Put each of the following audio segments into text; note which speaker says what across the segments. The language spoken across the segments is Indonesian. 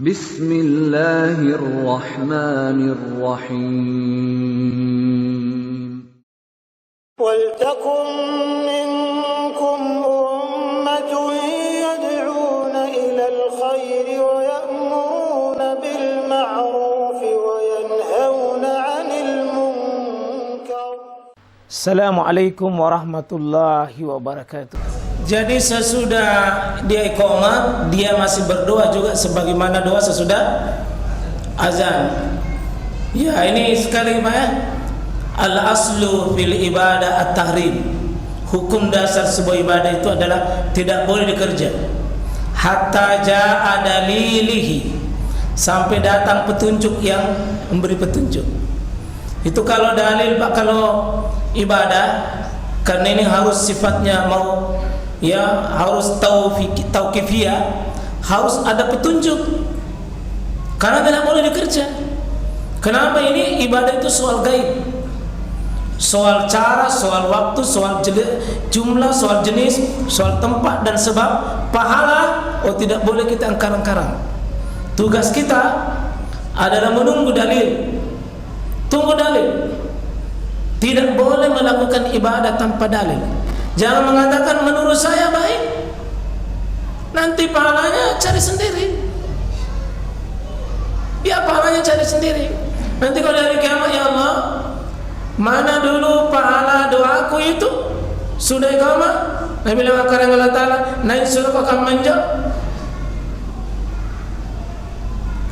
Speaker 1: Bismillahirrahmanirrahim.
Speaker 2: وَلْتَكُنْ مِنْكُمْ أُمَّةٌ يَدْعُونَ إِلَى الْخَيْرِ وَيَأْمُرُونَ بِالْمَعْرُوفِ وَيَنْهَوْنَ عَنِ الْمُنْكَرِ.
Speaker 3: Assalamualaikum warahmatullahi wabarakatuh. Jadi sesudah dia iqamah, dia masih berdoa juga sebagaimana doa sesudah azan. Ya, ini sekali Pak ya. Al-aslu fil ibadah at-tahrim. Hukum dasar sebuah ibadah itu adalah tidak boleh dikerja hatta jaa dalilihi, sampai datang petunjuk yang memberi petunjuk. Itu kalau dalil Pak, kalau ibadah, karena ini harus sifatnya mau ya, harus tauqifiyah, harus ada petunjuk. Karena tidak boleh dikerja. Kenapa? Ini ibadah itu soal gaib, soal cara, soal waktu, soal jumlah, soal jenis, soal tempat dan sebab. Pahala, oh tidak boleh kita angkar-angkaran. Tugas kita adalah menunggu dalil. Tunggu dalil. Tidak boleh melakukan ibadah tanpa dalil. Jangan mengatakan menurut saya baik, nanti pahalanya cari sendiri. Ya, pahalanya cari sendiri. Nanti kalau dari kiamat, ya Allah, mana dulu pahala doaku itu? Sudah iqamah, Nabi bilang akan Allah Ta'ala naik surga akan menjauh.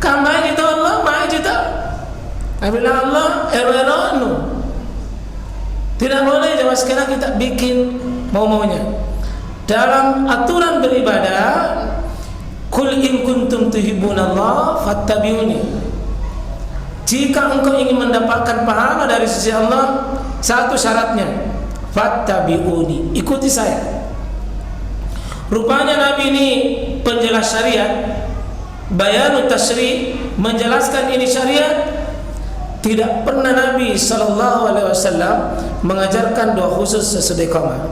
Speaker 3: Kamai itu Allah, mai kita. Nabi bilang Allah eronu. Tidak boleh jemaah sekarang kita bikin mau-maunya. Dalam aturan beribadah, Qul in kuntum tuhibbunallah fattabi'uni. Jika engkau ingin mendapatkan pahala dari sisi Allah, satu syaratnya, fattabi'uni, ikuti saya. Rupanya Nabi ini penjelas syariat, bayanut tasyri', menjelaskan ini syariat. Tidak pernah Nabi SAW mengajarkan doa khusus sesudah iqamah.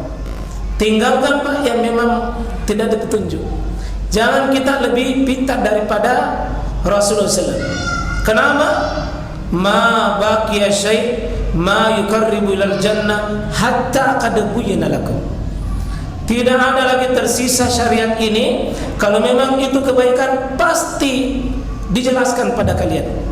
Speaker 3: Tinggalkan Pak yang memang tidak ada petunjuk. Jangan kita lebih pintar daripada Rasulullah SAW. Kenapa? Ma baqiya syai' ma yuqarribu ilal jannah hatta qad buyyina lakum. Tidak ada lagi tersisa syariat ini, kalau memang itu kebaikan pasti dijelaskan pada kalian.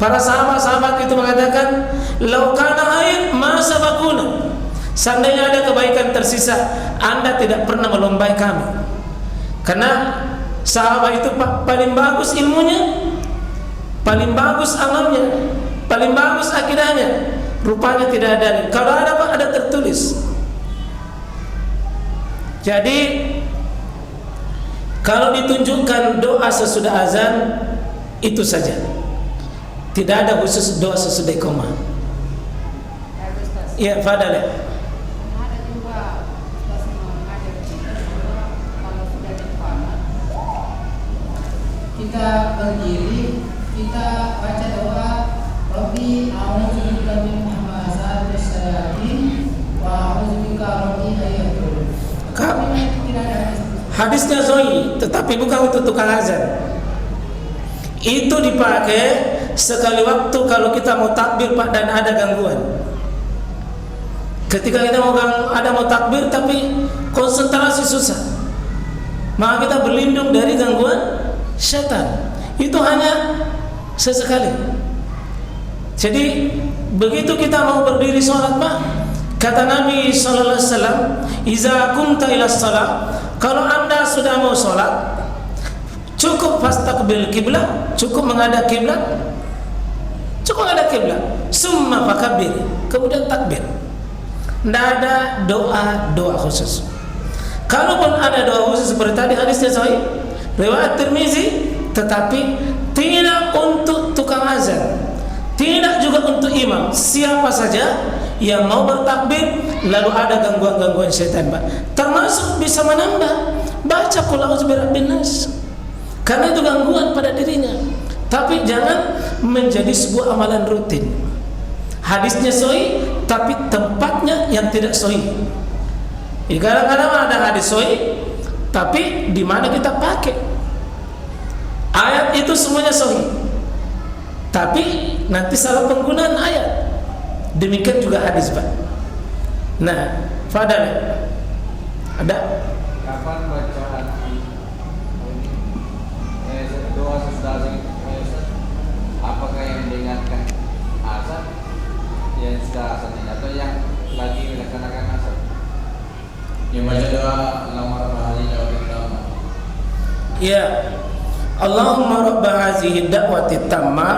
Speaker 3: Para sahabat-sahabat itu mengatakan, "Lau kana air ma sabaquna." Seandainya ada kebaikan tersisa, Anda tidak pernah melombai kami. Karena sahabat itu paling bagus ilmunya, paling bagus amalnya, paling bagus akidahnya. Rupanya tidak ada. Kalau ada Pak, ada tertulis. Jadi kalau ditunjukkan doa sesudah azan, itu saja. Tidak ada khusus doa sesudah iqamah. Ya, fadal ya.
Speaker 4: Ada juga Ustaz mengajar kalau sudah iqamah, kita berdiri, kita baca doa, Rabbi a'udzubika min hamazatis syayatin wa a'udzubika Rabbi ayatul. Tidak ada
Speaker 3: Hadisnya sahih, tetapi bukan untuk tukang azan. Itu dipakai sekali waktu kalau kita mau takbir Pak dan ada gangguan. Ketika kita mau takbir tapi konsentrasi susah, maka kita berlindung dari gangguan setan. Itu hanya sesekali. Jadi begitu kita mau berdiri sholat Pak, kata Nabi sallallahu alaihi wasallam, "Iza qumta ila shalah," kalau Anda sudah mau sholat, cukup fastaqbil kiblat, cukup menghadap kiblat, cukup menghadap kiblat, summa fakabbir, kemudian takbir. Tidak ada doa khusus. Kalaupun ada doa khusus seperti tadi hadisnya sahih, riwayat Tirmizi, tetapi tidak untuk tukang azan, tidak juga untuk imam. Siapa saja yang mau bertakbir lalu ada gangguan-gangguan syaitan Pak, termasuk bisa menambah baca qul a'udzu birabbin nas, karena itu gangguan pada dirinya. Tapi jangan menjadi sebuah amalan rutin. Hadisnya sahih, tapi tempatnya yang tidak sahih. Kadang-kadang ada hadis sahih, tapi di mana kita pakai? Ayat Ada, itu semuanya sahih. Tapi nanti salah penggunaan ayat. Demikian juga hadis, Pak. Nah, fadal. Ada?
Speaker 1: Kapan bacaan doa sesudah apakah yang mendengarkan azan yang sudah azan ini atau yang lagi melaksanakan azan? Yang baca doa Allahumma rabb hadhihi da'wati tammah.
Speaker 3: Ya. Allahumma rabb hadhihi da'wati tammah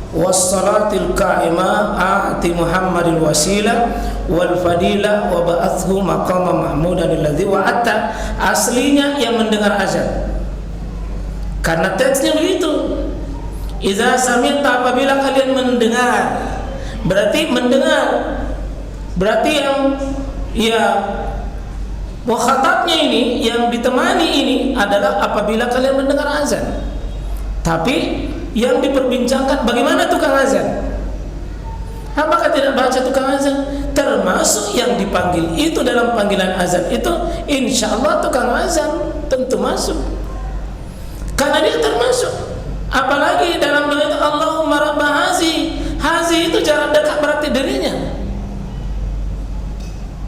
Speaker 3: was-salatil qa'imah a'ti Muhammadil wasilah wal fadilah wa ba'athu maqama mahmudan alladzi wa'atta. Aslinya yang mendengar azan. Karena teksnya begitu. Idza sami'ta, apabila kalian mendengar. Berarti mendengar. Berarti yang ya mukhatabnya ini, yang ditemani ini adalah apabila kalian mendengar azan. Tapi yang diperbincangkan bagaimana tukang azan? Apakah tidak baca tukang azan? Termasuk yang dipanggil itu dalam panggilan azan itu, insya Allah tukang azan tentu masuk. Karena dia termasuk. Apalagi dalam doa itu Allahumma rabb hazi. Hazi itu jarak dekat berarti dirinya.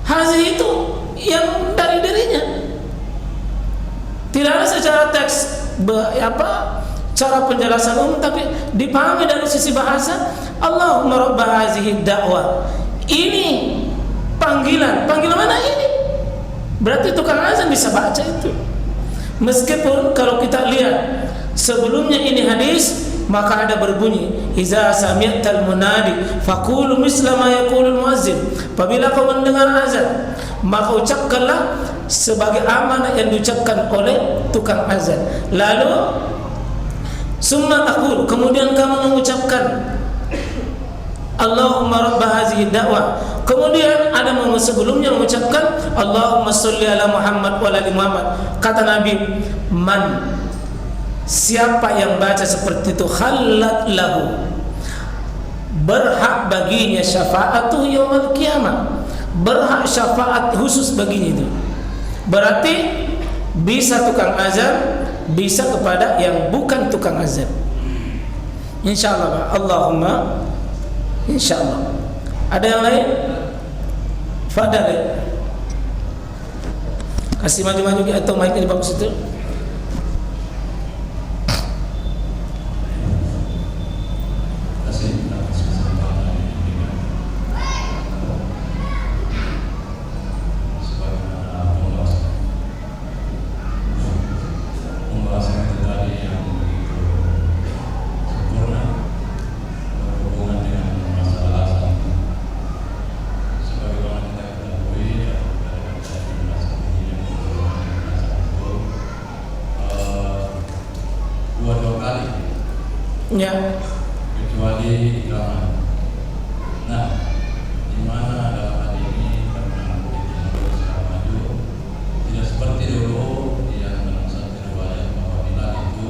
Speaker 3: Hazi itu yang dari dirinya. Tidak ada secara teks cara penjelasan umum, tapi dipahami dari sisi bahasa. Allahumma rabb hazihi da'wah. Ini panggilan mana ini? Berarti tukang azan bisa baca itu. Meskipun kalau kita lihat sebelumnya ini hadis, maka ada berbunyi iza sami'tal munadi faqulu misla ma yaqulul muazzin. Apabila kau mendengar azan, maka ucapkanlah sebagai amanah yang diucapkan oleh tukang azan. Lalu summa taqul, kemudian kamu mengucapkan Allahumma rabb hazihi da'wah. Kemudian ada sebelumnya mengucapkan Allahumma sholli ala Muhammad wa ala Muhammad. Kata Nabi, man, siapa yang baca seperti itu, khallat lahu, berhak baginya syafa'atu yaumil qiyamah, berhak syafaat khusus baginya itu. Berarti bisa tukang azan, bisa kepada yang bukan tukang azan. Insyaallah, Allahumma insyaallah. Ada yang lain? Fadal. Kasih maju-maju atau mic di bagus itu. Ya.
Speaker 5: Kecuali ikraman. Nah, di mana dalam hal ini karena kita maju tidak seperti dulu yang dalam satu riwayat bahwa Bilal itu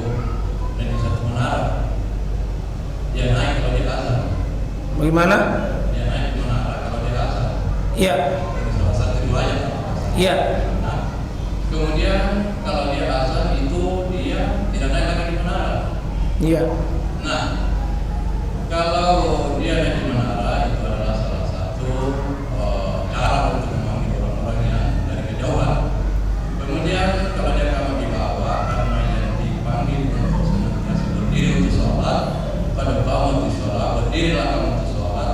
Speaker 5: naik satu menara. Dia naik kalau dia azan.
Speaker 3: Bagaimana?
Speaker 5: Dia naik menara kalau dia azan.
Speaker 3: Iya.
Speaker 5: Salah satu riwayat.
Speaker 3: Iya.
Speaker 5: Nah, kemudian kalau dia azan itu dia tidak naik lagi di menara.
Speaker 3: Iya.
Speaker 5: Nah, kalau dia naik di menara itu adalah salah satu cara untuk memanggil orang-orang yang dari kejauhan. Kemudian kalau dia kamu di bawah, karena yang dipanggil untuk senantiasa berdiri untuk sholat, pada kamu di sholat, berdirilah kamu untuk sholat,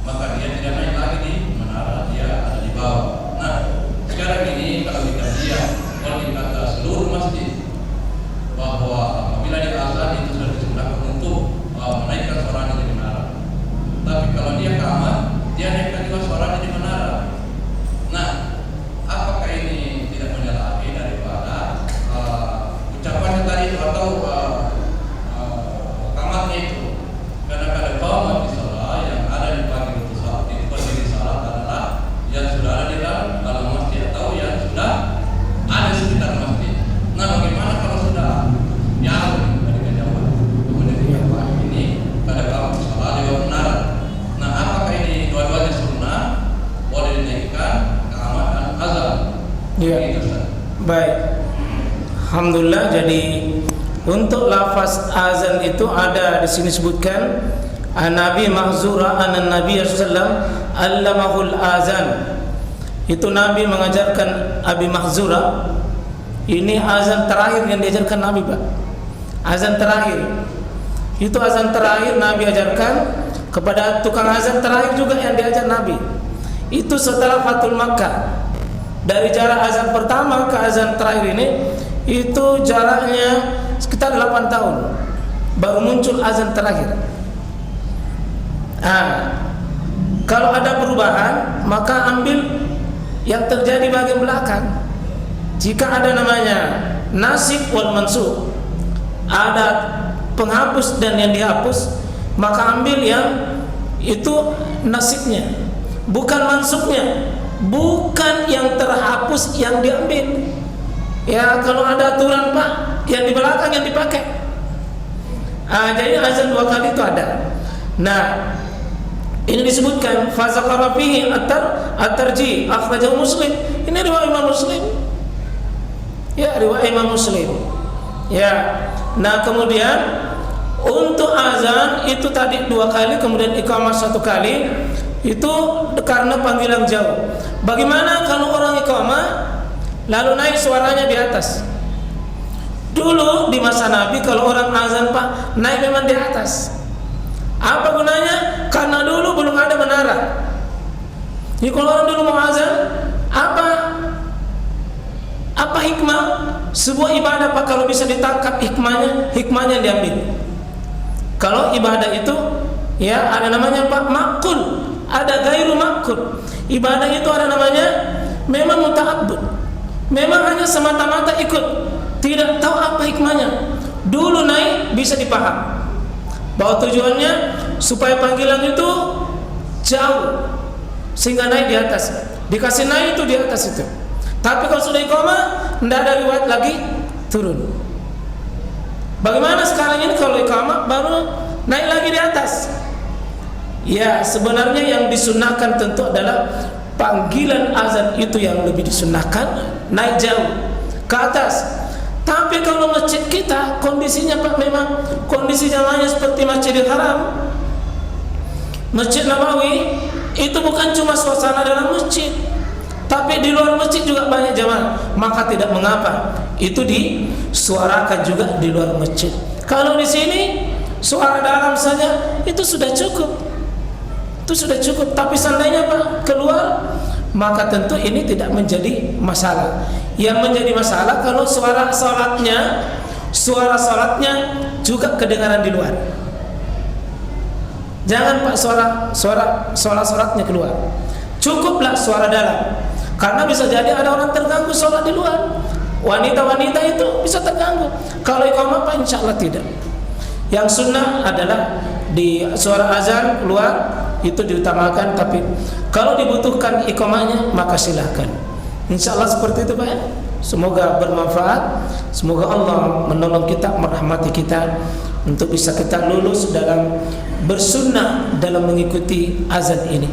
Speaker 5: maka dia tidak naik lagi di menara, dia ada di bawah. Nah, sekarang ini kalau kita lihat oleh kata seluruh masjid bahwa apabila di azan itu sudah disunahkan untuk menaikkan suaranya di menara. Tapi kalau dia kamar, dia naikkan juga suaranya di menara. Nah, apakah ini tidak menyalahi daripada ucapannya tadi atau kamarnya itu? Karena ada kaum di salat yang ada di pagi itu saat itu berdiri salat adalah yang sudah ada di dalam masjid atau yang sudah ada di sekitar masjid. Nah, bagaimana kalau sudah jauh dari kejauhan? Kemudian ini pada kaum salat di bawah menara. Nah, apakah ini dua-duanya sunnah? Boleh dinaikkan kamar dan azan?
Speaker 3: Iya.
Speaker 5: Itu, Ustaz.
Speaker 3: Baik. Alhamdulillah, jadi Untuk lafaz azan itu ada di sini sebutkan Nabi Mahzura anan Nabi sallallahu allamahul azan. Itu Nabi mengajarkan Abi Mahzura. Ini azan terakhir yang diajarkan Nabi, Pak. Azan terakhir. Itu azan terakhir Nabi ajarkan kepada tukang azan terakhir juga yang diajar Nabi. Itu setelah Fathul Makkah. Dari jarak azan pertama ke azan terakhir ini itu jaraknya sekitar 8 tahun baru muncul azan terakhir. Kalau ada perubahan maka ambil yang terjadi bagian belakang. Jika ada namanya nasib wal mansukh, ada penghapus dan yang dihapus, maka ambil yang itu nasibnya, bukan mansuknya, bukan yang terhapus yang diambil. Ya, kalau ada aturan, Pak, yang di belakang yang dipakai. Jadi azan 2 kali itu ada. Nah, ini disebutkan fazakara fihi at-tarjih akhrajahu Muslim. Ini riwayat Imam Muslim. Ya, riwayat Imam Muslim. Ya. Nah, kemudian untuk azan itu tadi 2 kali, kemudian iqamah 1 kali. Itu karena panggilan jauh. Bagaimana kalau orang iqamah lalu naik suaranya di atas? Dulu di masa Nabi kalau orang azan, Pak, naik memang di atas. Apa gunanya? Karena dulu belum ada menara. Jadi kalau orang dulu mau azan, apa hikmah sebuah ibadah, Pak, kalau bisa ditangkap hikmahnya diambil. Kalau ibadah itu ya ada namanya, Pak, makul, ada gairu makul. Ibadah itu ada namanya memang muta'abbud. Memang hanya semata-mata ikut, tidak tahu apa hikmahnya. Dulu naik bisa dipaham bahwa tujuannya supaya panggilan itu jauh sehingga naik di atas. Dikasih naik itu di atas itu. Tapi kalau sudah iqamah, tidak ada riwayat lagi turun. Bagaimana sekarang ini kalau iqamah baru naik lagi di atas? Ya, sebenarnya yang disunahkan tentu adalah panggilan azan itu yang lebih disunahkan, naik jauh ke atas. Tapi kalau masjid kita kondisinya, Pak, memang kondisi jalannya seperti Masjidil Haram, Masjid Nabawi, itu bukan cuma suasana dalam masjid, tapi di luar masjid juga banyak jamaah. Maka tidak mengapa itu disuarakan juga di luar masjid. Kalau di sini suara dalam saja itu sudah cukup. Itu sudah cukup. Tapi seandainya, Pak, keluar, maka tentu ini tidak menjadi masalah. Yang menjadi masalah kalau suara salatnya juga kedengaran di luar. Jangan, Pak, suara salatnya keluar. Cukuplah suara dalam. Karena bisa jadi ada orang terganggu sholat di luar. Wanita-wanita itu bisa terganggu. Kalau iqamah, Pak, insya Allah tidak. Yang sunnah adalah di suara azan keluar itu diutamakan. Tapi kalau dibutuhkan iqamahnya, maka silahkan. Insya Allah seperti itu, Pak, ya. Semoga bermanfaat. Semoga Allah menolong kita, merahmati kita untuk bisa kita lulus dalam bersunnah dalam mengikuti azan ini.